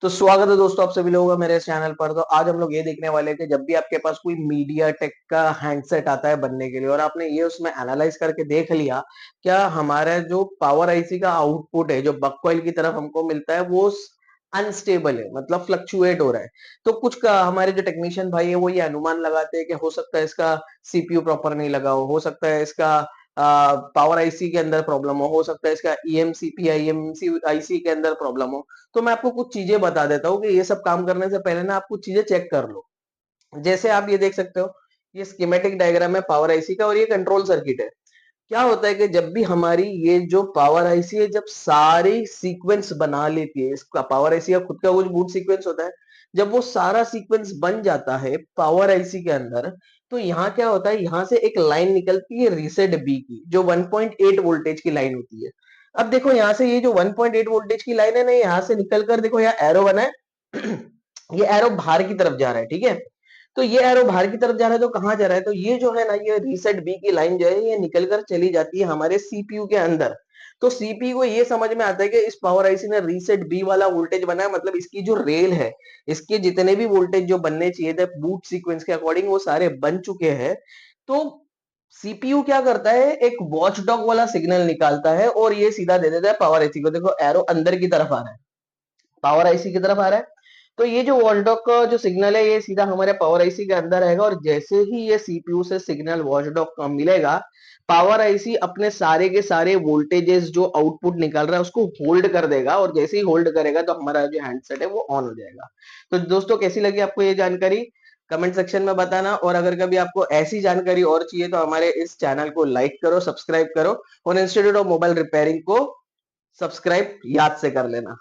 तो स्वागत है दोस्तों आप सभी लोगों का मेरे इस चैनल पर। तो आज हम लोग ये देखने वाले हैं कि जब भी आपके पास कोई मीडिया टेक का हैंडसेट आता है बनने के लिए और आपने ये उसमें एनालाइज करके देख लिया, क्या हमारा जो पावर आईसी का आउटपुट है जो बक कॉइल की तरफ हमको मिलता है वो अनस्टेबल है, मतलब फ्लक्चुएट हो रहा है। तो कुछ का हमारे जो टेक्नीशियन भाई है वो ये अनुमान लगाते हैं कि हो सकता है इसका सीपीयू प्रॉपर नहीं लगा हो सकता है इसका पावर आईसी के अंदर प्रॉब्लम हो सकता है इसका ईएमसीपी आईएमसी आईसी के अंदर प्रॉब्लम हो। तो मैं आपको कुछ चीजें बता देता हूँ कि ये सब काम करने से पहले ना आप कुछ चीजें चेक कर लो। जैसे आप ये देख सकते हो, ये स्कीमेटिक डायग्राम है पावर आईसी का और ये कंट्रोल सर्किट है। क्या होता है कि जब भी हमारी ये जो पावर आईसी है जब सारी सीक्वेंस बना लेती है, इसका पावर आईसी का खुद का कुछ बूट सीक्वेंस होता है। जब वो सारा सीक्वेंस बन जाता है पावर आईसी के अंदर, तो यहाँ क्या होता है, यहाँ से एक लाइन निकलती है रीसेट बी की जो 1.8 वोल्टेज की लाइन होती है। अब देखो यहाँ से ये जो 1.8 वोल्टेज की लाइन है ना, यहाँ से निकलकर देखो यहाँ एरो बना है ये एरो बाहर की तरफ जा रहा है, ठीक है। तो ये एरो बाहर की तरफ जा रहा है, तो कहाँ जा रहा है, तो ये जो है ना, ये रीसेट बी की लाइन जो है ये निकल कर चली जाती है हमारे सीपीयू के अंदर। तो सीपीयू को ये समझ में आता है कि इस पावर आईसी ने रीसेट बी वाला वोल्टेज बनाया, मतलब इसकी जो रेल है, इसके जितने भी वोल्टेज जो बनने चाहिए थे बूट सीक्वेंस के अकॉर्डिंग वो सारे बन चुके हैं। तो सीपीयू क्या करता है, एक वॉचडॉग वाला सिग्नल निकालता है और ये सीधा दे देता है पावर आईसी को। देखो एरो अंदर की तरफ आ रहा है, पावर आईसी की तरफ आ रहा है। तो ये जो वॉचडॉग का जो सिग्नल है ये सीधा हमारे पावर आईसी के अंदर आएगा और जैसे ही ये सीपीयू से सिग्नल वॉचडॉग को मिलेगा, पावर आईसी अपने सारे के सारे वोल्टेजेस जो आउटपुट निकल रहा है उसको होल्ड कर देगा और जैसे ही होल्ड करेगा तो हमारा जो हैंडसेट है वो ऑन हो जाएगा। तो दोस्तों कैसी लगी आपको ये जानकारी, कमेंट सेक्शन में बताना। और अगर कभी आपको ऐसी जानकारी और चाहिए तो हमारे इस चैनल को लाइक करो, सब्सक्राइब करो और इंस्टीट्यूट ऑफ मोबाइल रिपेयरिंग को सब्सक्राइब याद से कर लेना।